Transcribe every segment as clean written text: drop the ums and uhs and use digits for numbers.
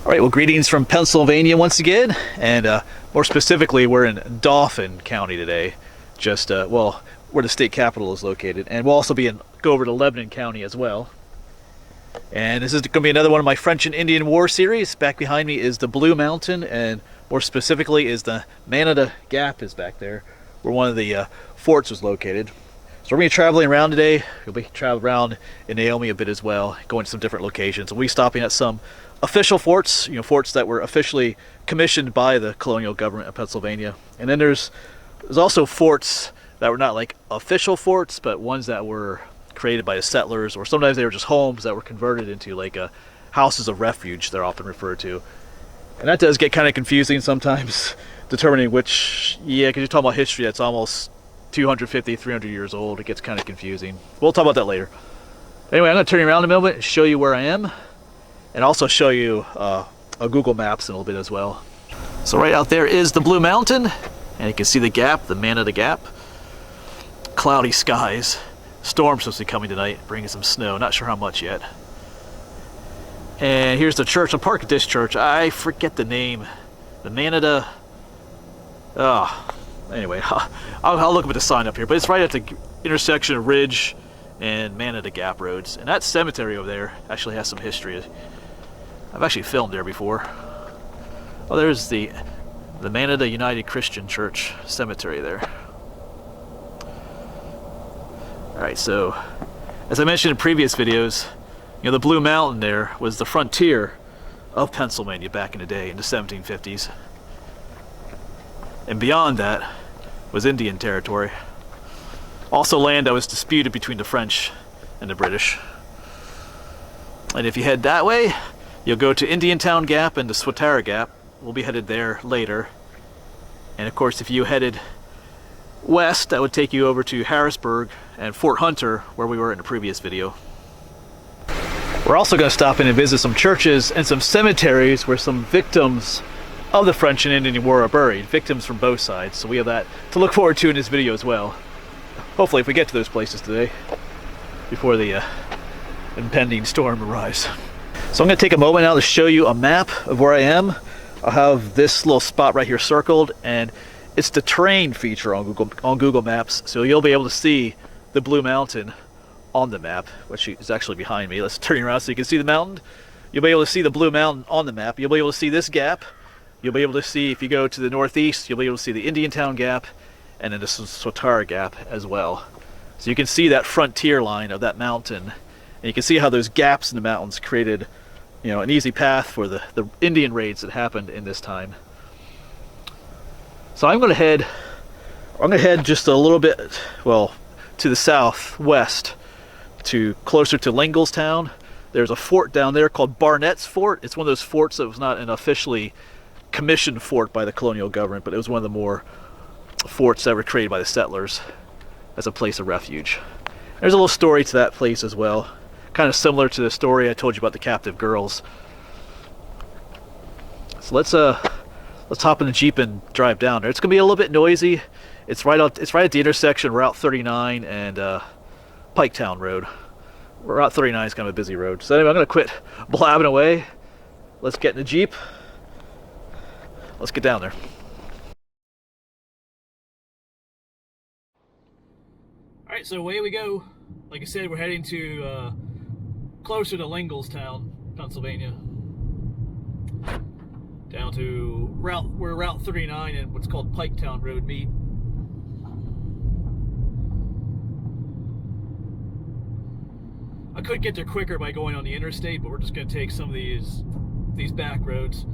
All right, well, greetings from Pennsylvania once again, and more specifically, we're in Dauphin County today, just, well, where the state capital is located, and we'll also go over to Lebanon County as well. And this is going to be another one of my French and Indian War series. Back behind me is the Blue Mountain, and more specifically is the Manada Gap is back there, where one of the forts was located. So we're going to be traveling around today. We'll be traveling around in Naomi a bit as well, going to some different locations. We'll be stopping at some official forts, forts that were officially commissioned by the colonial government of Pennsylvania. And then there's also forts that were not like official forts, but ones that were created by the settlers, or sometimes they were just homes that were converted into like houses of refuge, they're often referred to. And that does get kind of confusing sometimes, determining which, because you're talking about history that's almost 250, 300 years old. It gets kind of confusing. We'll talk about that later. Anyway, I'm going to turn you around a moment and show you where I am, and also show you a Google Maps in a little bit as well. So right out there is the Blue Mountain, and you can see the gap, the Manada Gap. Cloudy skies. Storm's supposed to be coming tonight, bringing some snow. Not sure how much yet. And here's the church. I'll park at this church. I forget the name. The Manada. Anyway, I'll look up at the sign up here. But it's right at the intersection of Ridge and Manada Gap roads. And that cemetery over there actually has some history. I've actually filmed there before. Oh, there's the Manada United Christian Church cemetery there. Alright, so as I mentioned in previous videos, the Blue Mountain there was the frontier of Pennsylvania back in the day, in the 1750s. And beyond that was Indian territory. Also land that was disputed between the French and the British. And if you head that way, you'll go to Indiantown Gap and the Swatara Gap. We'll be headed there later. And of course, if you headed west, that would take you over to Harrisburg and Fort Hunter, where we were in the previous video. We're also going to stop in and visit some churches and some cemeteries where some victims of the French and Indian War are buried. Victims from both sides. So we have that to look forward to in this video as well. Hopefully if we get to those places today, before the impending storm arrives. So I'm going to take a moment now to show you a map of where I am. I'll have this little spot right here circled, and it's the terrain feature on Google Maps, so you'll be able to see the Blue Mountain on the map, which is actually behind me. Let's turn you around so you can see the mountain. You'll be able to see the Blue Mountain on the map. You'll be able to see this gap. You'll be able to see, if you go to the northeast, you'll be able to see the Indiantown Gap and then the Swatara Gap as well. So you can see that frontier line of that mountain, and you can see how those gaps in the mountains created, an easy path for the Indian raids that happened in this time. So I'm going to head just a little bit, to the southwest, closer to Lingelstown. There's a fort down there called Barnett's Fort. It's one of those forts that was not an officially commissioned fort by the colonial government, but it was one of the more forts that were created by the settlers as a place of refuge. There's a little story to that place as well, kind of similar to the story I told you about the captive girls. So let's hop in the Jeep and drive down there. It's gonna be a little bit noisy. It's right at the intersection of Route 39 and Piketown Road. Route 39 is kind of a busy road. So anyway, I'm gonna quit blabbing away. Let's get in the Jeep. Let's get down there. All right, so away we go. Like I said, we're heading to closer to Lingelstown, Pennsylvania. Down to where Route 39 and what's called Piketown Road meet. I could get there quicker by going on the interstate, but we're just going to take some of these back roads.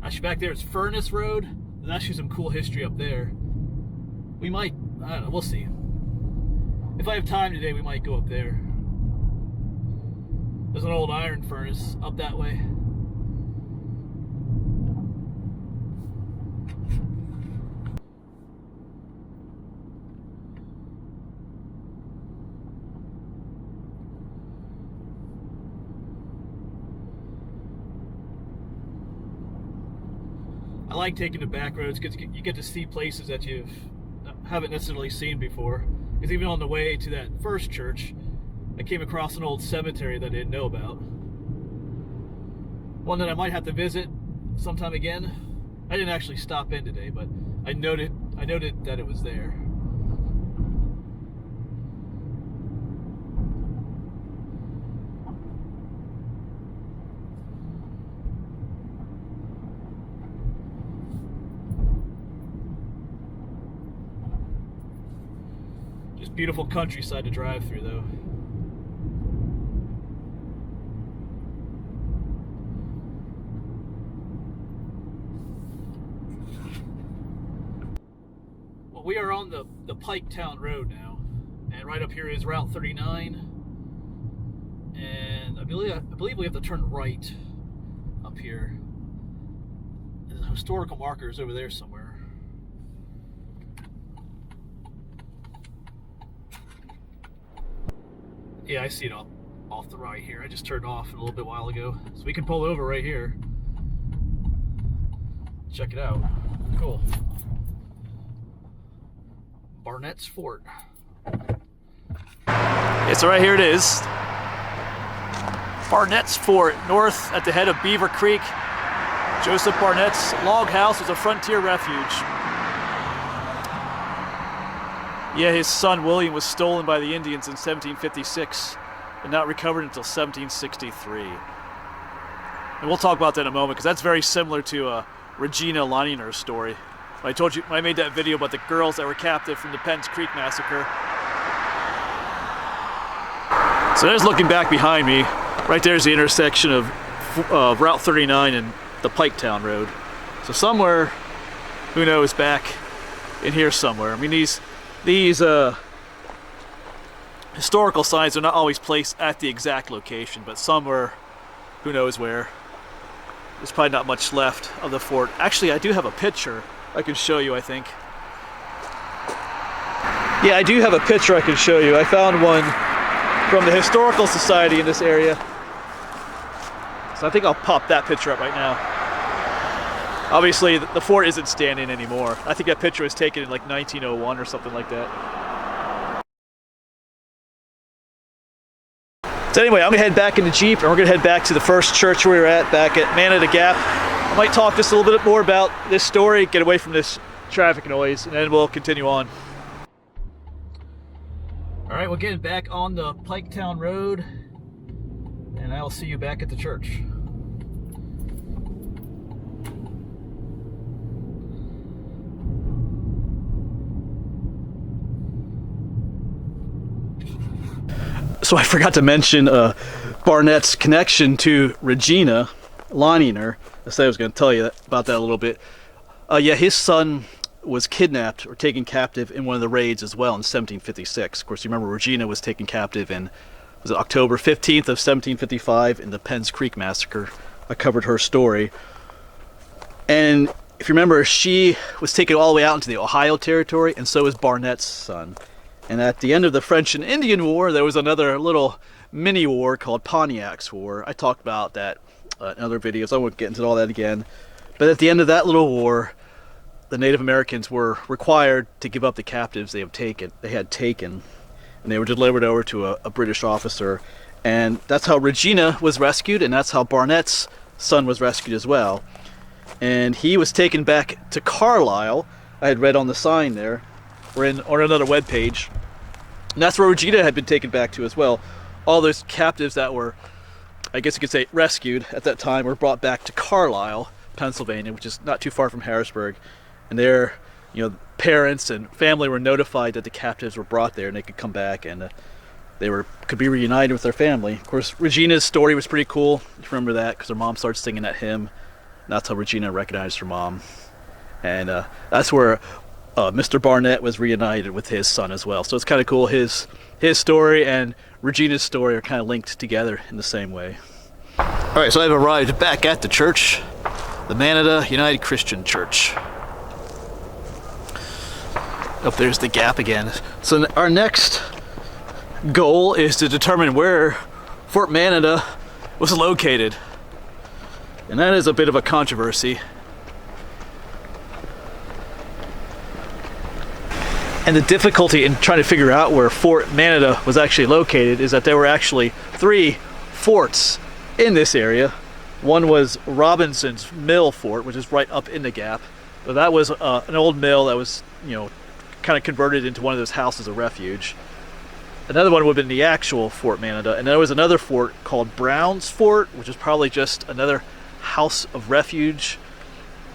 Actually, back there it's Furnace Road. There's actually some cool history up there. We might, I don't know, we'll see. If I have time today, we might go up there. There's an old iron furnace up that way. I like taking the back roads because you get to see places that you haven't necessarily seen before. Because even on the way to that first church, I came across an old cemetery that I didn't know about. One that I might have to visit sometime again. I didn't actually stop in today, but I noted that it was there. Just beautiful countryside to drive through, though. Well, we are on the Piketown Road now, and right up here is Route 39, and I believe we have to turn right up here. There's historical markers over there somewhere. Yeah, I see it off the right here. I just turned off a little bit while ago. So we can pull over right here. Check it out. Cool. Barnett's Fort. Yeah, so right here it is. Barnett's Fort, north at the head of Beaver Creek. Joseph Barnett's log house was a frontier refuge. Yeah, his son William was stolen by the Indians in 1756 and not recovered until 1763. And we'll talk about that in a moment because that's very similar to Regina Laniner's story. I told you, I made that video about the girls that were captive from the Penns Creek Massacre. So there's looking back behind me. Right there's the intersection of Route 39 and the Piketown Road. So somewhere, who knows, back in here somewhere. I mean, these historical signs are not always placed at the exact location, but somewhere, who knows where. There's probably not much left of the fort. Actually, I do have a picture I can show you, I think. Yeah, I do have a picture I can show you. I found one from the Historical Society in this area. So I think I'll pop that picture up right now. Obviously, the fort isn't standing anymore. I think that picture was taken in like 1901 or something like that. So anyway, I'm gonna head back in the Jeep and we're gonna head back to the first church we were at back at Manada Gap. I might talk just a little bit more about this story, get away from this traffic noise, and then we'll continue on. All right, we're getting back on the Piketown Road, and I'll see you back at the church. So I forgot to mention Barnett's connection to Regina Laniner. I said I was going to tell you about that a little bit. Yeah, his son was kidnapped or taken captive in one of the raids as well in 1756. Of course, you remember Regina was taken captive in, was it October 15th of 1755 in the Penns Creek Massacre. I covered her story. And if you remember, she was taken all the way out into the Ohio Territory, and so was Barnett's son. And at the end of the French and Indian War, there was another little mini war called Pontiac's War. I talked about that in other videos. I won't get into all that again. But at the end of that little war, the Native Americans were required to give up the captives they had taken, and they were delivered over to a British officer. And that's how Regina was rescued, and that's how Barnett's son was rescued as well. And he was taken back to Carlisle. I had read on the sign there, or on another webpage. And that's where Regina had been taken back to as well. All those captives that were, I guess you could say, rescued at that time were brought back to Carlisle, Pennsylvania, which is not too far from Harrisburg. And their, parents and family were notified that the captives were brought there and they could come back and could be reunited with their family. Of course, Regina's story was pretty cool. You remember that because her mom started singing that hymn. And that's how Regina recognized her mom. And that's where Mr. Barnett was reunited with his son as well. So it's kind of cool. His story and Regina's story are kind of linked together in the same way. All right, so I've arrived back at the church, the Manada United Christian Church. Up there's the gap again. So our next goal is to determine where Fort Manada was located. And that is a bit of a controversy. And the difficulty in trying to figure out where Fort Manada was actually located is that there were actually 3 forts in this area. One was Robinson's Mill Fort, which is right up in the gap. So that was an old mill that was, you know, kind of converted into one of those houses of refuge. Another one would have been the actual Fort Manada, and there was another fort called Brown's Fort, which is probably just another house of refuge,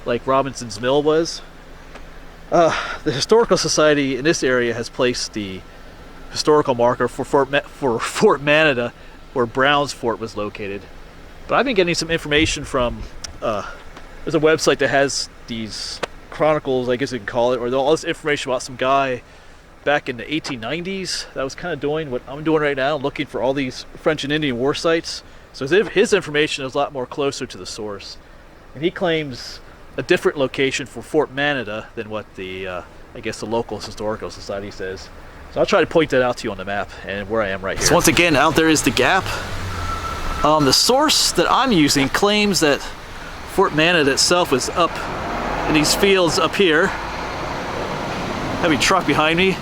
like Robinson's Mill was. The Historical Society in this area has placed the historical marker for Fort Manada, where Brown's Fort was located. But I've been getting some information from, there's a website that has these chronicles, I guess you can call it, or all this information about some guy back in the 1890s that was kind of doing what I'm doing right now, looking for all these French and Indian war sites. So his information is a lot more closer to the source. And he claims a different location for Fort Manada than what the, I guess the local Historical Society says. So I'll try to point that out to you on the map and where I am right here. So once again, out there is the gap. The source that I'm using claims that Fort Manada itself is up in these fields up here. Heavy truck behind me.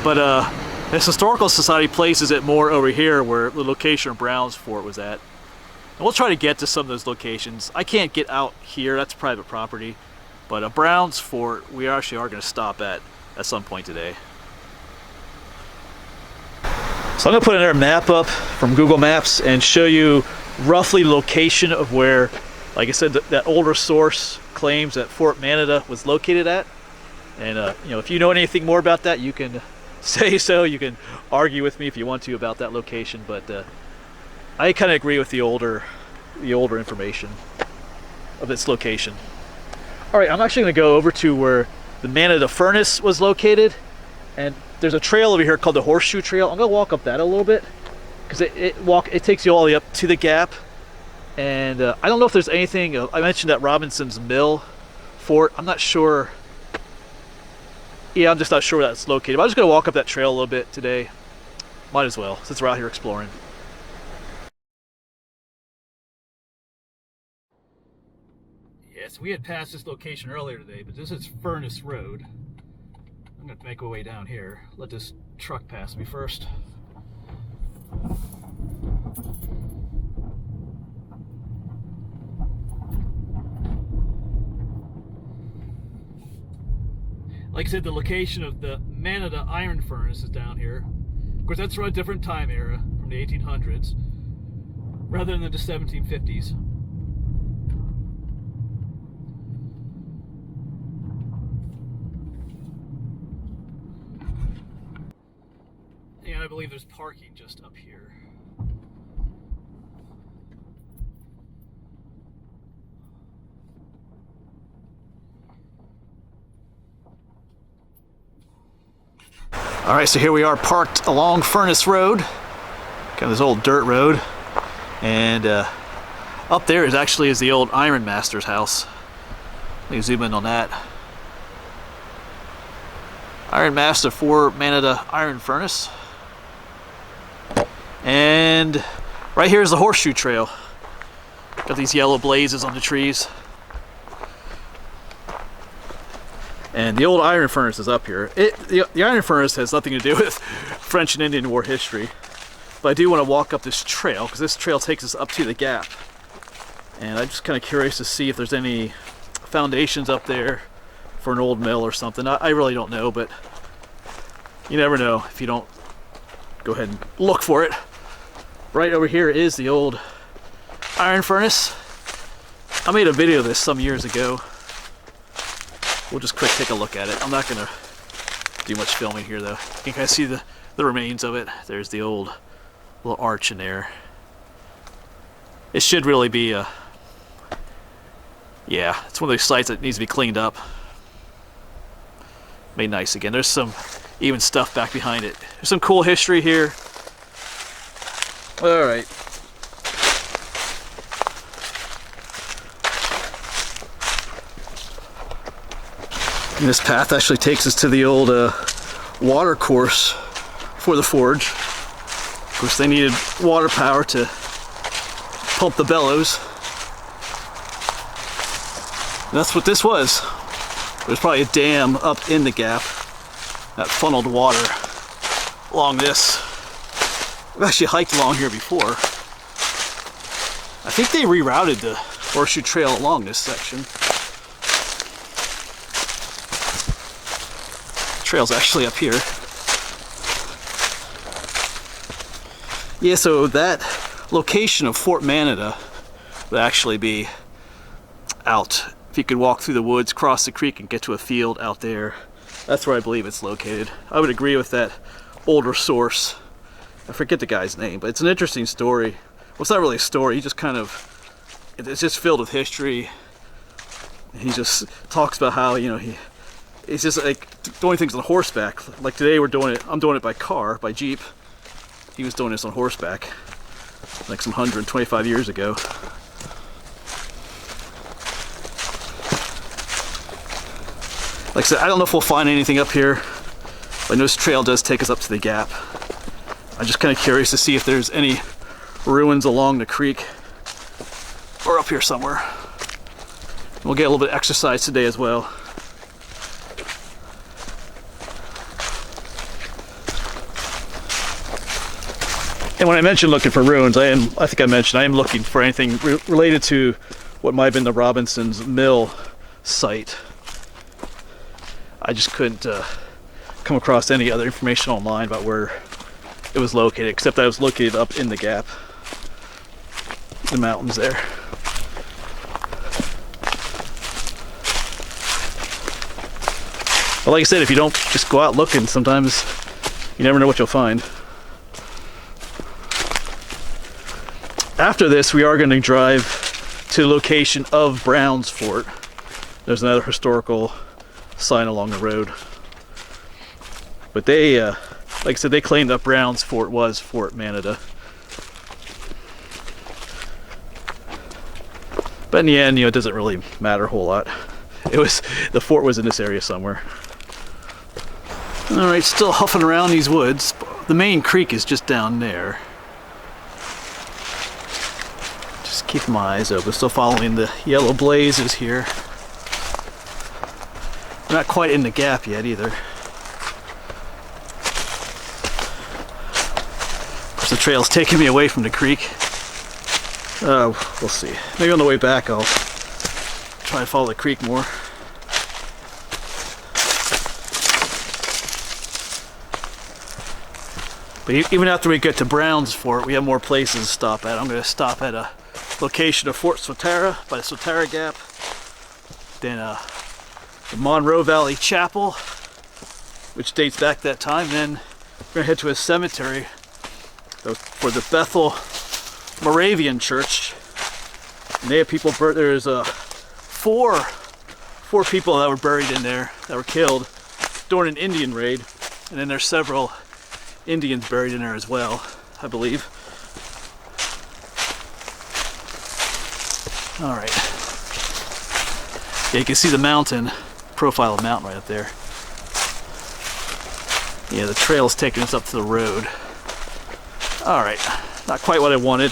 But this Historical Society places it more over here where the location of Brown's Fort was at. And we'll try to get to some of those locations. I can't get out here, that's private property. But a Brown's Fort we actually are going to stop at some point today. So I'm going to put another map up from Google Maps and show you roughly location of where, like I said, that older source claims that Fort Manada was located at. And you know, if you know anything more about that, you can say so. You can argue with me if you want to about that location, but I kind of agree with the older information of its location. All right, I'm actually going to go over to where the Manada Furnace was located, and there's a trail over here called the Horseshoe Trail. I'm going to walk up that a little bit because it takes you all the way up to the gap. And I don't know if there's anything. I mentioned that Robinson's Mill Fort. I'm not sure. Yeah, I'm just not sure where that's located. But I'm just going to walk up that trail a little bit today. Might as well, since we're out here exploring. Yes, we had passed this location earlier today, but this is Furnace Road. I'm going to make my way down here. Let this truck pass me first. Like I said, the location of the Manada Iron Furnace is down here. Of course, that's from a different time era, from the 1800s, rather than the 1750s. And I believe there's parking just up here. All right, so here we are parked along Furnace Road, kind of this old dirt road, and up there is the old Iron Master's house. Let me zoom in on that. Iron Master for Manada Iron Furnace. And right here is the Horseshoe Trail. Got these yellow blazes on the trees. And the old iron furnace is up here. The iron furnace has nothing to do with French and Indian War history. But I do want to walk up this trail, because this trail takes us up to the gap. And I'm just kind of curious to see if there's any foundations up there for an old mill or something. I really don't know, but you never know if you don't go ahead and look for it. Right over here is the old iron furnace. I made a video of this some years ago. We'll just quick take a look at it. I'm not going to do much filming here though. You can kind of see the remains of it. There's the old little arch in there. It should really be yeah, it's one of those sites that needs to be cleaned up. Made nice again. There's some even stuff back behind it. There's some cool history here. All right. And this path actually takes us to the old water course for the forge. Of course, they needed water power to pump the bellows. And that's what this was. There's probably a dam up in the gap. that funneled water along this. I've actually hiked along here before. I think they rerouted the horseshoe trail along this section. The trail's actually up here. Yeah, so that location of Fort Manada would actually be out. If you could walk through the woods, cross the creek, and get to a field out there, that's where I believe it's located. I would agree with that older source. I forget the guy's name, but it's an interesting story. Well, it's not really a story. He just kind of, it's just filled with history. He just talks about how, you know, he's just like doing things on horseback. Like today we're doing it, I'm doing it by car, by Jeep. He was doing this on horseback, like some 125 years ago. Like I said, I don't know if we'll find anything up here, but I know this trail does take us up to the gap. I'm just kind of curious to see if there's any ruins along the creek or up here somewhere. We'll get a little bit of exercise today as well. And when I mentioned looking for ruins, I think I mentioned I am looking for anything related to what might have been the Robinson's Mill site. I just couldn't come across any other information online about where it was located, except that it was located up in the gap, the mountains there. But like I said, if you don't just go out looking, sometimes you never know what you'll find. After this, we are going to drive to the location of Brown's Fort. There's another historical sign along the road. But they, like I said, they claimed that Brown's Fort was Fort Manada. But in the end, you know, it doesn't really matter a whole lot. The fort was in this area somewhere. All right, still huffing around these woods. The main creek is just down there. Just keep my eyes open. Still following the yellow blazes here. We're not quite in the gap yet either. Of course, the trail's taking me away from the creek. We'll see. Maybe on the way back I'll try to follow the creek more. But even after we get to Brown's Fort, we have more places to stop at. I'm going to stop at a location of Fort Swatara by the Swatara Gap. Then the Monroe Valley Chapel, which dates back to that time. Then we're going to head to a cemetery for the Bethel Moravian Church. And they have people buried. There's four people that were buried in there that were killed during an Indian raid. And then there's several Indians buried in there as well, I believe. All right. Yeah, you can see the mountain, profile of the mountain right up there. Yeah, the trail's taking us up to the road. All right, not quite what I wanted.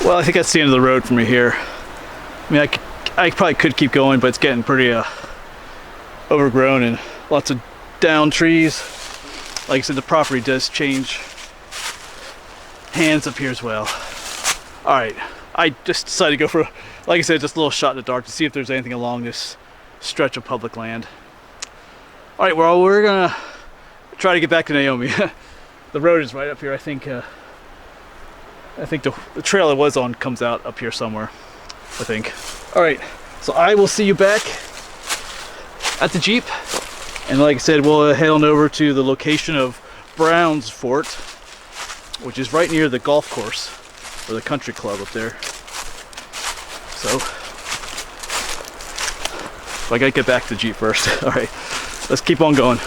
Well, I think that's the end of the road from here. I mean, I probably could keep going, but it's getting pretty overgrown and lots of down trees. Like I said, the property does change hands up here as well. All right, I just decided to go for, like I said, just a little shot in the dark to see if there's anything along this stretch of public land. All right, well, we're gonna try to get back to Naomi. The road is right up here. I think the trail it was on comes out up here somewhere, I think. All right, so I will see you back at the Jeep. And like I said, we'll head on over to the location of Brown's Fort, which is right near the golf course, or the country club up there. So, I gotta get back to the Jeep first. All right, let's keep on going.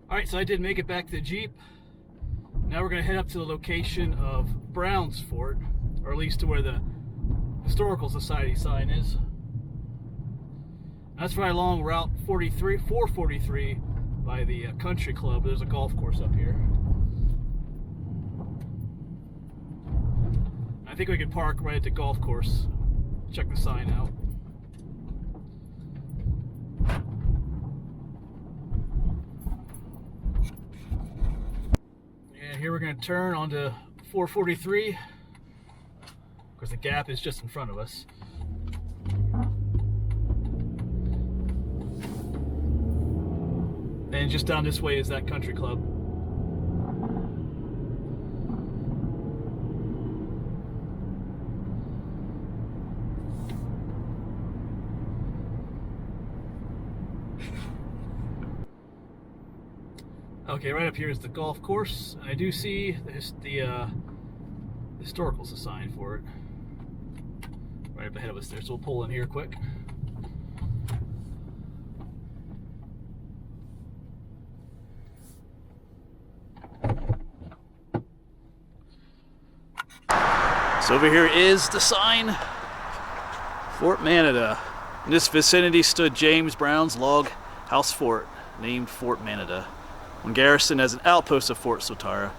All right, so I did make it back to the Jeep. Now we're gonna head up to the location of Brown's Fort, or at least to where the Historical Society sign is. That's right along Route 443 by the country club. There's a golf course up here. I think we could park right at the golf course check the sign out. And here we're going to turn onto 443. Of course, the gap is just in front of us. And just down this way is that country club. Okay, right up here is the golf course. I do see the historical sign for it right up ahead of us there, so we'll pull in here quick. So over here is the sign, Fort Manada. In this vicinity stood James Brown's log house fort, named Fort Manada, when garrisoned as an outpost of Fort Swatara,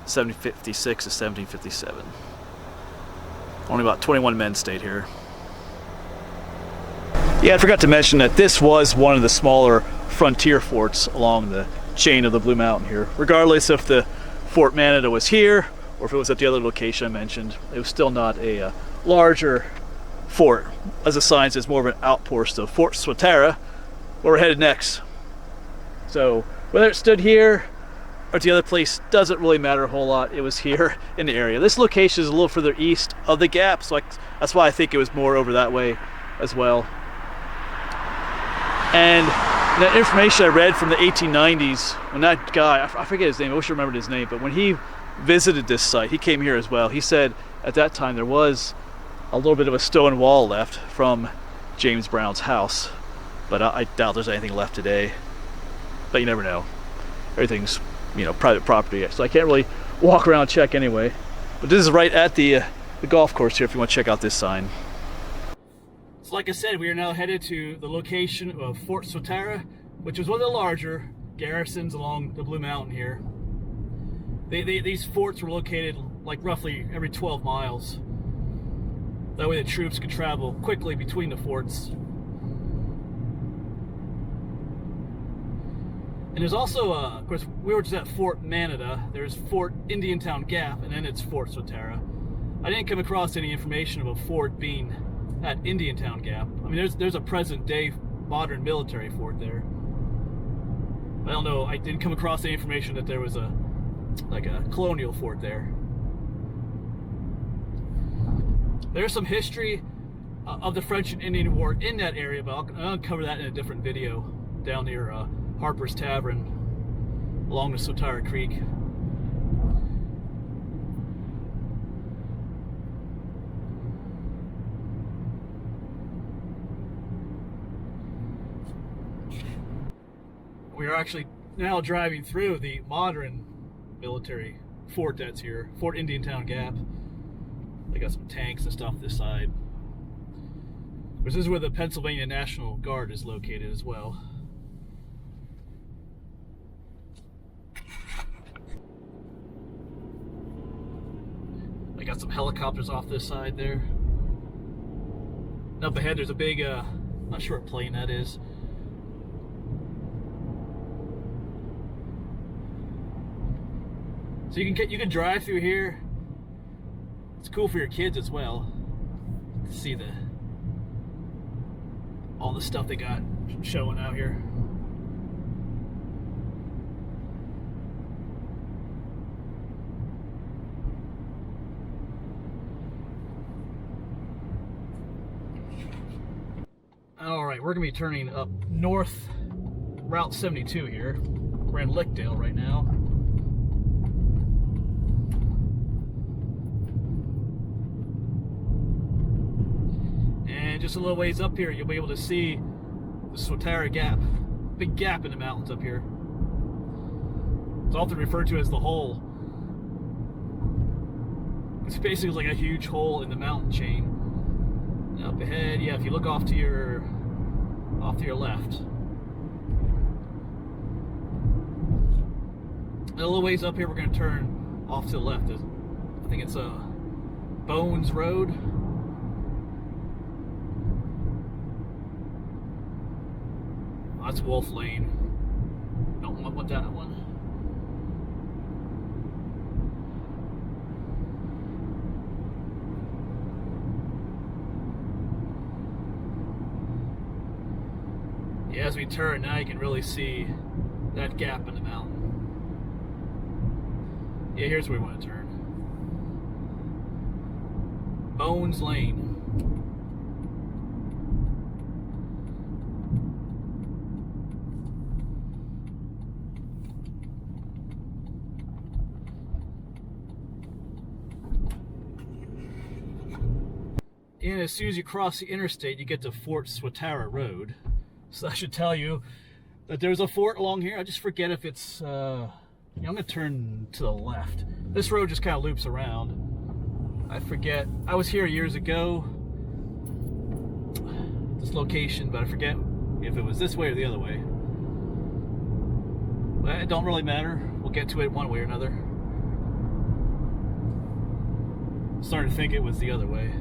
1756 to 1757. Only about 21 men stayed here. Yeah, I forgot to mention that this was one of the smaller frontier forts along the chain of the Blue Mountain here. Regardless if the Fort Manada was here or if it was at the other location I mentioned, it was still not a larger fort. As the sign says, more of an outpost of Fort Swatara, where we're headed next. So whether it stood here or at the other place doesn't really matter a whole lot. It was here in the area. This location is a little further east of the gap, so that's why I think it was more over that way as well. And that information I read from the 1890s, when that guy, I forget his name, I wish I remembered his name, but when he visited this site, he came here as well. He said at that time there was a little bit of a stone wall left from James Brown's house, but I doubt there's anything left today. But you never know. Everything's, private property, so I can't really walk around and check anyway. But this is right at the golf course here if you want to check out this sign. So like I said, we are now headed to the location of Fort Swatara, which is one of the larger garrisons along the Blue Mountain here. These forts were located like roughly every 12 miles. That way the troops could travel quickly between the forts. And there's also, of course, we were just at Fort Manada. There's Fort Indiantown Gap, and then it's Fort Swatara. I didn't come across any information of a fort being at Indiantown Gap. I mean, there's a present-day modern military fort there. I don't know. I didn't come across any information that there was a colonial fort there. There's some history of the French and Indian War in that area, but I'll cover that in a different video down near Harper's Tavern along the Swatara Creek. We are actually now driving through the modern military fort that's here, Fort Indiantown Gap. They got some tanks and stuff this side. This is where the Pennsylvania National Guard is located as well. They got some helicopters off this side there. And up ahead there's a big, not sure what plane that is. So you can drive through here. It's cool for your kids as well to see all the stuff they got showing out here. All right, we're gonna be turning up north, Route 72 here. We're in Lickdale right now. And just a little ways up here, you'll be able to see the Swatara Gap. Big gap in the mountains up here. It's often referred to as the hole. It's basically like a huge hole in the mountain chain. And up ahead, yeah, if you look off to your left. A little ways up here, we're going to turn off to the left. I think it's a Bones Road. That's Wolf Lane. Don't want that one. Yeah, as we turn now, you can really see that gap in the mountain. Yeah, here's where we want to turn. Bones Lane. And as soon as you cross the interstate, you get to Fort Swatara Road. So that should tell you that there's a fort along here. I just forget if it's, I'm going to turn to the left. This road just kind of loops around. I forget. I was here years ago, this location, but I forget if it was this way or the other way. But it don't really matter. We'll get to it one way or another. I'm starting to think it was the other way.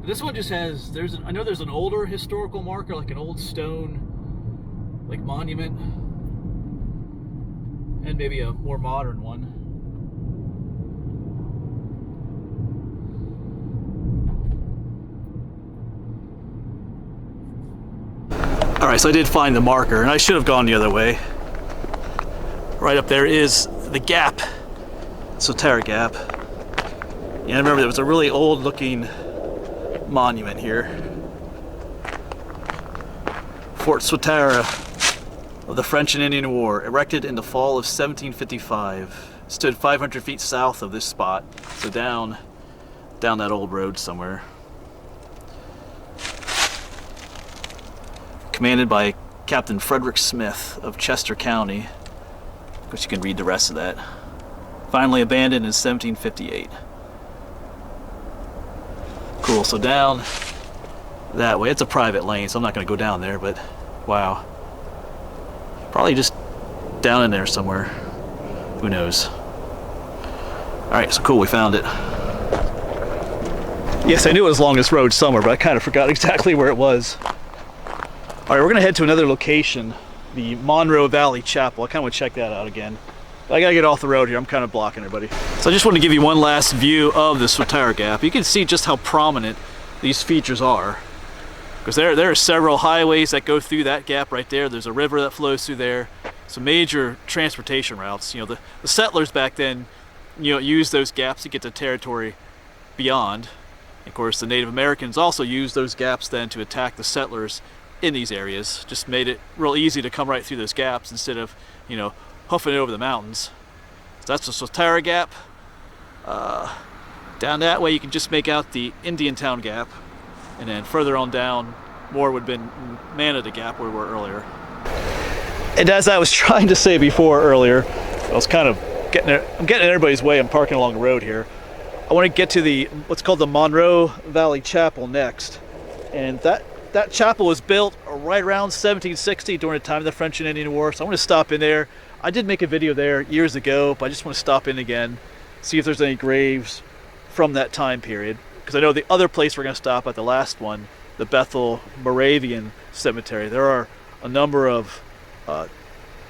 This one just has, I know there's an older historical marker, like an old stone, like monument, and maybe a more modern one. All right, so I did find the marker, and I should have gone the other way. Right up there is the gap, Swatara Gap. Yeah, I remember there was a really old looking monument here. Fort Swatara of the French and Indian War, erected in the fall of 1755, stood 500 feet south of this spot, so down that old road somewhere. Commanded by Captain Frederick Smith of Chester County, which you can read the rest of that. Finally abandoned in 1758. Cool, so down that way. It's a private lane, so I'm not going to go down there, but wow. Probably just down in there somewhere. Who knows? Alright, so cool, we found it. Yes, I knew it was along this road somewhere, but I kind of forgot exactly where it was. Alright, we're going to head to another location, the Monroe Valley Chapel. I kind of want to check that out again. I gotta get off the road here. I'm kind of blocking everybody. So I just want to give you one last view of the Swatara Gap. You can see just how prominent these features are. Because there are several highways that go through that gap right there. There's a river that flows through there. Some major transportation routes. You know, the settlers back then, used those gaps to get to territory beyond. Of course, the Native Americans also used those gaps then to attack the settlers in these areas. Just made it real easy to come right through those gaps instead of, huffing it over the mountains. So that's the Swatara Gap. Down that way you can just make out the Indian Town Gap, and then further on down more would have been Manada Gap where we were earlier. And as I was trying to say before earlier, I was kind of I'm getting in everybody's way. I'm parking along the road here. I want to get to what's called the Monroe Valley Chapel next, and that chapel was built right around 1760 during the time of the French and Indian War. So I want to stop in there. I did make a video there years ago, but I just want to stop in again, see if there's any graves from that time period. Because I know the other place we're going to stop at, the last one, the Bethel Moravian Cemetery, there are a number of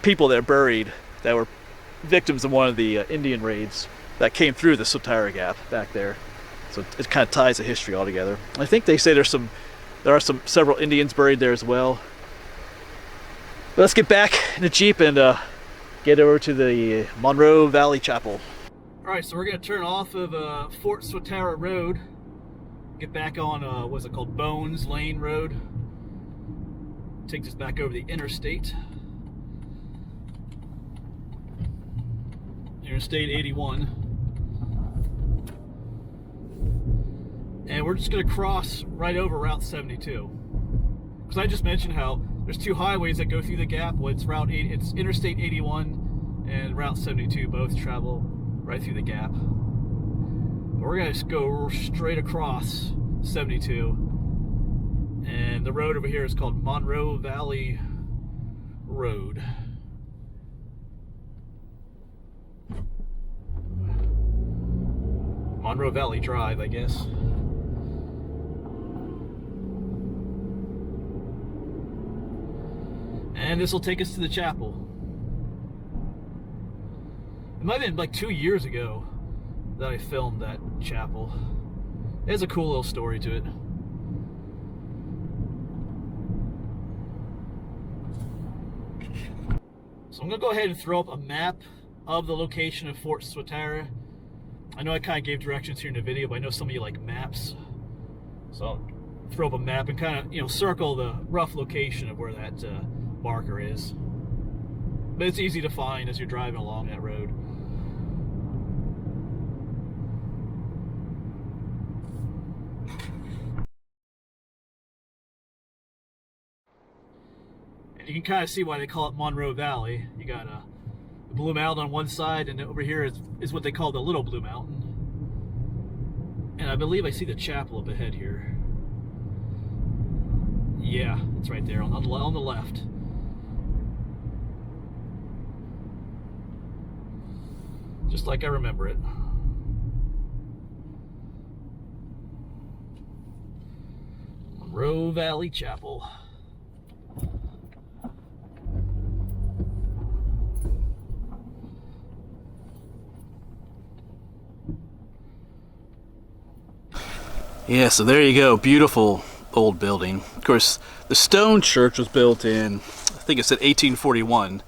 people that are buried that were victims of one of the Indian raids that came through the Swatara Gap back there. So it kind of ties the history all together. I think they say there are several Indians buried there as well. But let's get back in the Jeep and get over to the Monroe Valley Chapel. Alright, so we're going to turn off of Fort Swatara Road, get back on, what's it called, Bones Lane Road. Takes us back over the interstate. Interstate 81. And we're just going to cross right over Route 72. Because I just mentioned how there's two highways that go through the gap. Well, it's Interstate 81 and Route 72, both travel right through the gap. But we're going to just go straight across 72. And the road over here is called Monroe Valley Road. Monroe Valley Drive, I guess. And this will take us to the chapel. It might have been like 2 years ago that I filmed that chapel. It has a cool little story to it. So I'm going to go ahead and throw up a map of the location of Fort Swatara. I know I kind of gave directions here in the video, but I know some of you like maps. So I'll throw up a map and kind of, you know, circle the rough location of where that marker is. But it's easy to find as you're driving along that road. And you can kind of see why they call it Monroe Valley. You got the Blue Mountain on one side, and over here is what they call the Little Blue Mountain. And I believe I see the chapel up ahead here. Yeah, it's right there on the left. Just like I remember it. Monroe Valley Chapel. Yeah, so there you go. Beautiful old building. Of course, the stone church was built in, I think it said 1841,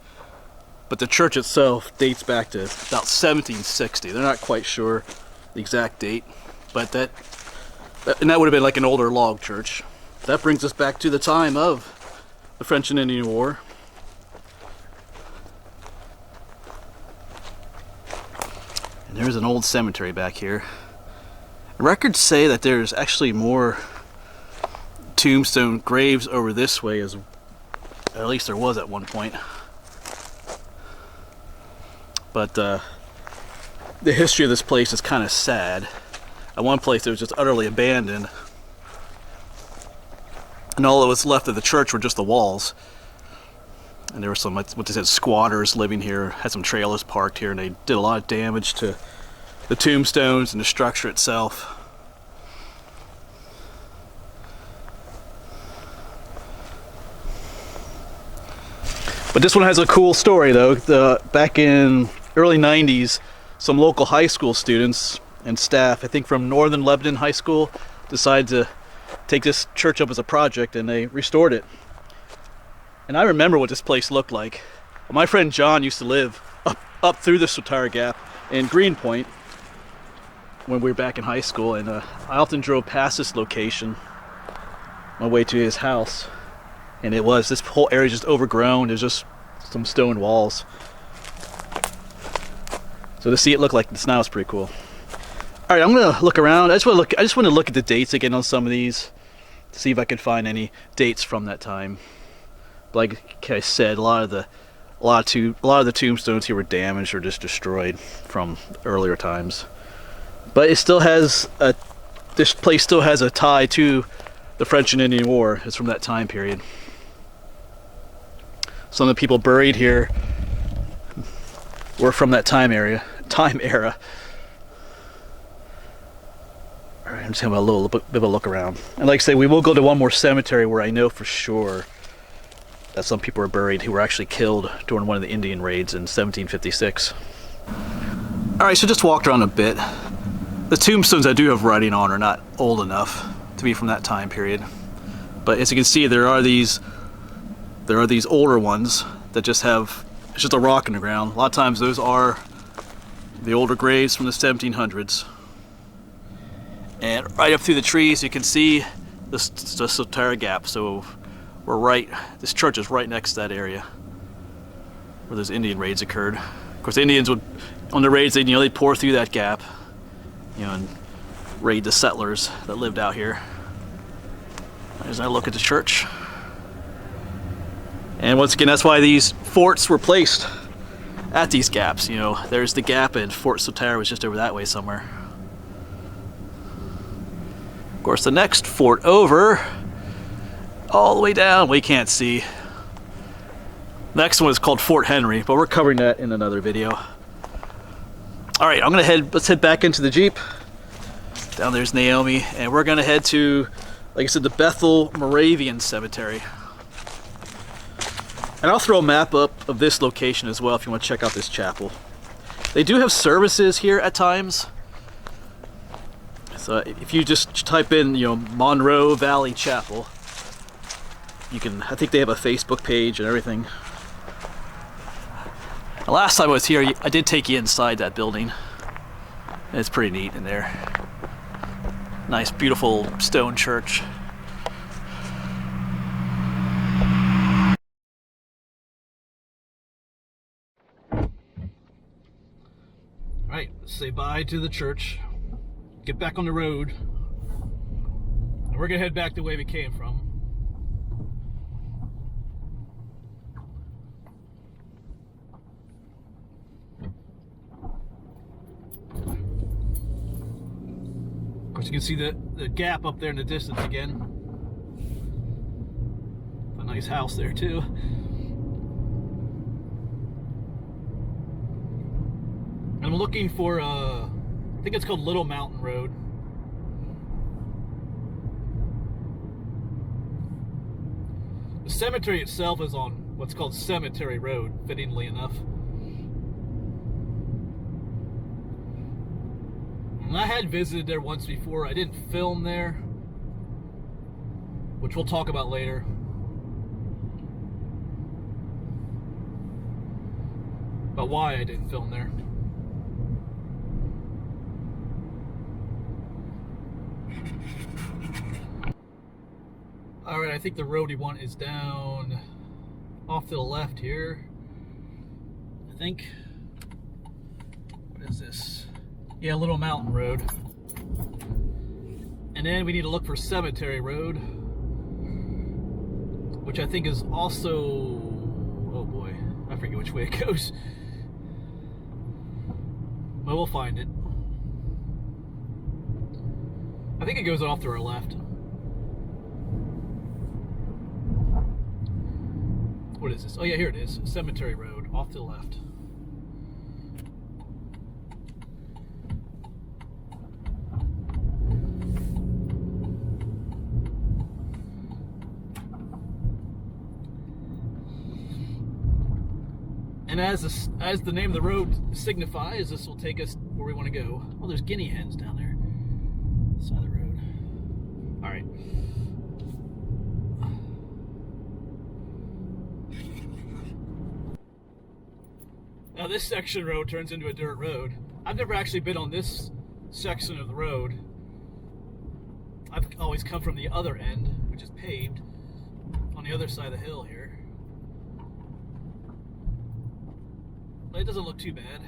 but the church itself dates back to about 1760. They're not quite sure the exact date, but that would have been like an older log church. That brings us back to the time of the French and Indian War. And there's an old cemetery back here. Records say that there's actually more tombstone graves over this way, as at least there was at one point. But the history of this place is kind of sad. At one place it was just utterly abandoned, and all that was left of the church were just the walls. And there were some, what they said, squatters living here, had some trailers parked here, and they did a lot of damage to the tombstones and the structure itself. But this one has a cool story though. Back in early 90s, some local high school students and staff, I think from Northern Lebanon High School, decided to take this church up as a project, and they restored it. And I remember what this place looked like. My friend John used to live up through the Swatara Gap in Greenpoint when we were back in high school, and I often drove past this location on my way to his house, and this whole area is just overgrown. There's just some stone walls. So to see it look like this now is pretty cool. All right, I'm gonna look around. I just want to look at the dates again on some of these to see if I can find any dates from that time. Like I said, a lot of the tombstones here were damaged or just destroyed from earlier times. But it still has this place still has a tie to the French and Indian War. It's from that time period. Some of the people buried here were from that time era. All right, I'm just having a little bit of a look around. And like I say, we will go to one more cemetery where I know for sure that some people were buried who were actually killed during one of the Indian raids in 1756. All right, so just walked around a bit. The tombstones I do have writing on are not old enough to be from that time period, but as you can see, there are these older ones that just have, it's just a rock in the ground. A lot of times those are the older graves from the 1700s. And right up through the trees you can see the Swatara Gap. So this church is right next to that area where those Indian raids occurred. Of course, the Indians would, on the raids, they'd pour through that gap, and raid the settlers that lived out here. As I look at the church. And once again, that's why these forts were placed at these gaps. There's the gap, and Fort Swatara was just over that way somewhere. Of course, the next fort over, all the way down, we can't see. Next one is called Fort Henry, but we're covering that in another video. All right, let's head back into the Jeep Down there's Naomi, and we're gonna head to, like I said, the Bethel Moravian Cemetery. And I'll throw a map up of this location as well if you want to check out this chapel. They do have services here at times. So if you just type in, Monroe Valley Chapel, you can, I think they have a Facebook page and everything. The last time I was here, I did take you inside that building. It's pretty neat in there. Nice, beautiful stone church. Alright, say bye to the church. Get back on the road. And we're gonna head back the way we came from. Of course, you can see the gap up there in the distance again. A nice house there too. I'm looking for I think it's called Little Mountain Road. The cemetery itself is on what's called Cemetery Road, fittingly enough. And I had visited there once before. I didn't film there, which we'll talk about later. About why I didn't film there. Alright, I think the road we want is down off to the left here. I think. What is this? Yeah, Little Mountain Road. And then we need to look for Cemetery Road, which I think is also, oh boy, I forget which way it goes. But we'll find it. I think it goes off to our left. What is this? Oh yeah, here it is. Cemetery Road, off to the left. And as the name of the road signifies, this will take us where we want to go. Oh, there's guinea hens down there. Side of the road. All right. Now this section road turns into a dirt road. I've never actually been on this section of the road. I've always come from the other end, which is paved, on the other side of the hill here. It doesn't look too bad.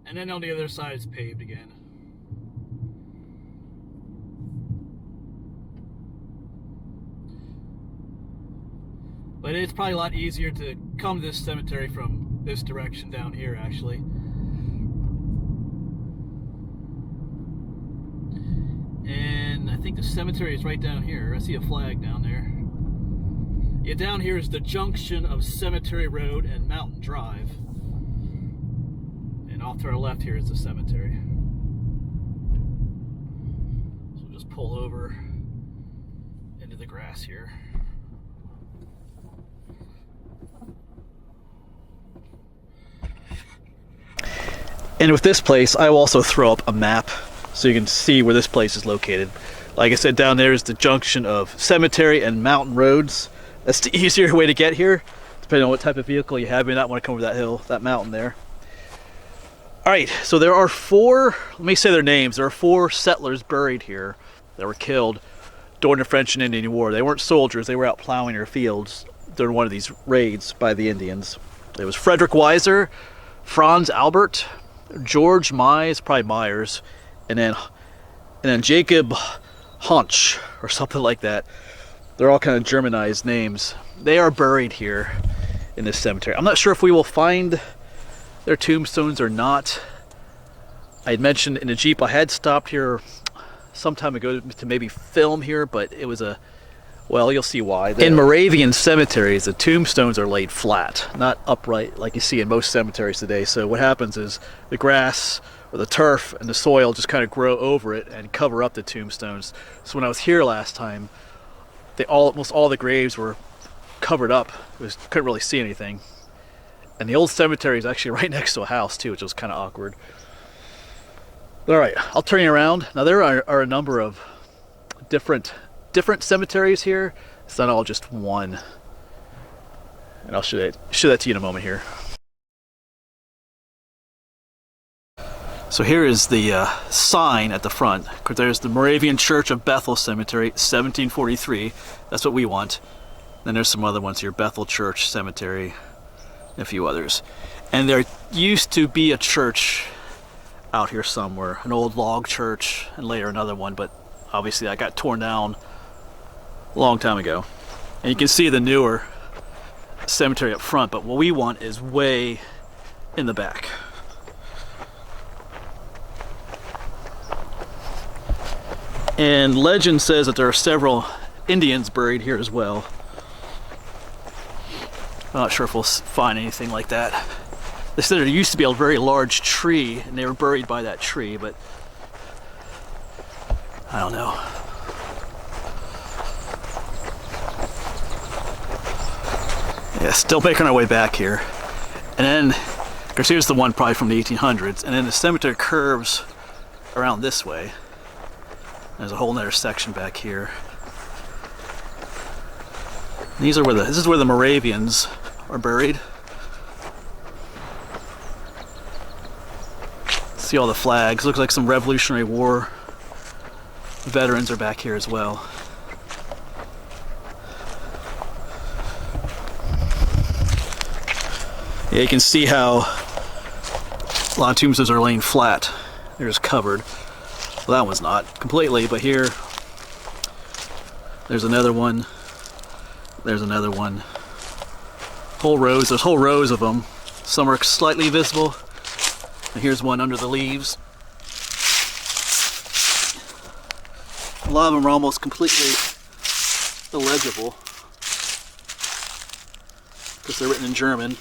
And then on the other side it's paved again. But it's probably a lot easier to come to this cemetery from this direction down here, actually. And I think the cemetery is right down here. I see a flag down there. Yeah, down here is the junction of Cemetery Road and Mountain Drive. Off to our left here is the cemetery. So we'll just pull over into the grass here. And with this place, I will also throw up a map so you can see where this place is located. Like I said, down there is the junction of Cemetery and Mountain Roads. That's the easier way to get here, depending on what type of vehicle you have. You may not want to come over that hill, that mountain there. Alright, so there are four, let me say their names, there are 4 settlers buried here that were killed during the French and Indian War. They weren't soldiers, they were out plowing their fields during one of these raids by the Indians. It was Frederick Weiser, Franz Albert, George Myers, probably Myers, and then Jacob Haunch or something like that. They're all kind of Germanized names. They are buried here in this cemetery. I'm not sure if we will find their tombstones or not. I had mentioned in a Jeep I had stopped here some time ago to maybe film here, but it was a, well, you'll see why. In Moravian cemeteries, the tombstones are laid flat, not upright like you see in most cemeteries today. So what happens is the grass or the turf and the soil just kind of grow over it and cover up the tombstones. So when I was here last time, almost all the graves were covered up. Couldn't really see anything. And the old cemetery is actually right next to a house too, which was kind of awkward. All right, I'll turn you around. Now there are a number of different cemeteries here. It's not all just one. And I'll show that to you in a moment here. So here is the sign at the front. There's the Moravian Church of Bethel Cemetery, 1743. That's what we want. Then there's some other ones here, Bethel Church Cemetery, and a few others. And there used to be a church out here somewhere, an old log church, and later another one, but obviously that got torn down a long time ago. And you can see the newer cemetery up front, but what we want is way in the back. And legend says that there are several Indians buried here as well. I'm not sure if we'll find anything like that. They said there used to be a very large tree and they were buried by that tree, but I don't know. Yeah, still making our way back here. And then, because here's the one probably from the 1800s, and then the cemetery curves around this way. There's a whole other section back here. And this is where the Moravians are buried. See all the flags. Looks like some Revolutionary War veterans are back here as well. Yeah, you can see how a lot of tombstones are laying flat. They're just covered. Well, that one's not completely, but here, there's another one. There's another one. There's whole rows of them. Some are slightly visible. And here's one under the leaves. A lot of them are almost completely illegible because they're written in German.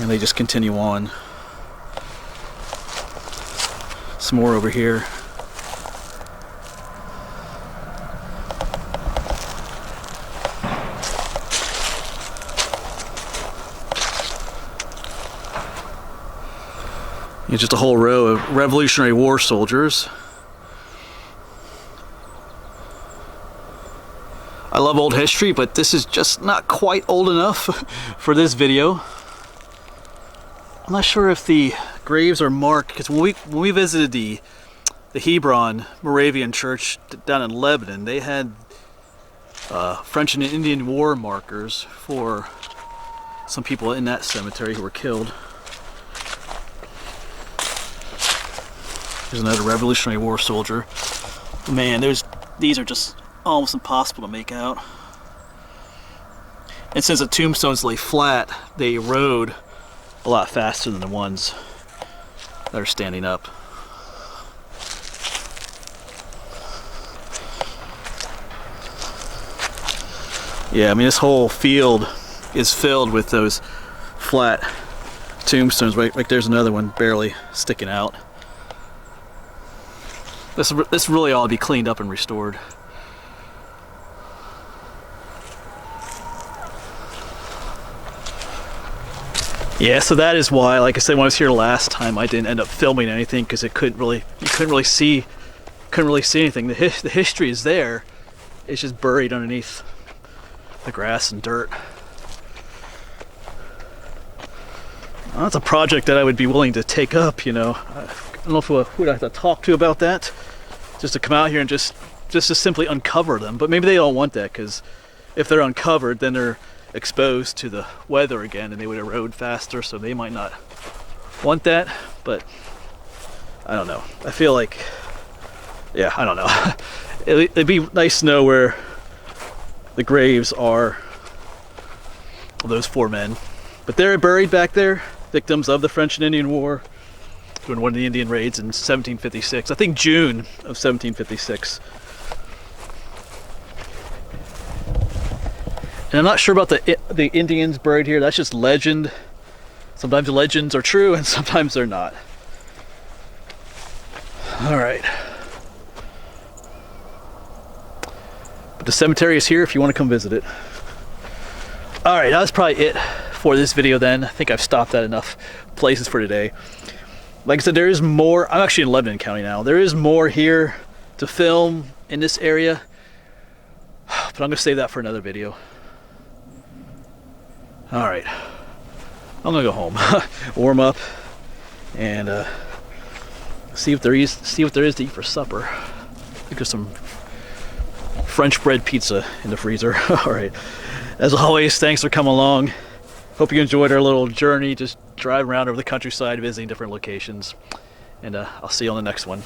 And they just continue on. Some more over here. It's just a whole row of Revolutionary War soldiers. I love old history, but this is just not quite old enough for this video. I'm not sure if the graves are marked, because when we visited the Hebron Moravian Church down in Lebanon, they had French and Indian War markers for some people in that cemetery who were killed. There's another Revolutionary War soldier. Man, these are just almost impossible to make out. And since the tombstones lay flat, they erode a lot faster than the ones that are standing up. Yeah, I mean, this whole field is filled with those flat tombstones. Right, like there's another one barely sticking out. This really ought to be cleaned up and restored. Yeah, so that is why, like I said, when I was here last time, I didn't end up filming anything because you couldn't really see anything. The history is there. It's just buried underneath the grass and dirt. Well, that's a project that I would be willing to take up, you know. don't know who I'd have to talk to about that, just to come out here and just to simply uncover them. But maybe they don't want that, because if they're uncovered, then they're exposed to the weather again and they would erode faster, so they might not want that. But I don't know. I feel like, yeah, I don't know. It'd be nice to know where the graves are of those 4 men. But they're buried back there, victims of the French and Indian War, during one of the Indian raids in 1756. I think June of 1756. And I'm not sure about the Indians buried here. That's just legend. Sometimes the legends are true and sometimes they're not. All right. But the cemetery is here if you want to come visit it. All right, that's probably it for this video then. I think I've stopped at enough places for today. Like I said, there is more. I'm actually in Lebanon County now. There is more here to film in this area, but I'm gonna save that for another video. All right, I'm gonna go home, warm up, and see what there is to eat for supper. I think there's some French bread pizza in the freezer. All right, as always, thanks for coming along. Hope you enjoyed our little journey, just driving around over the countryside, visiting different locations, and I'll see you on the next one.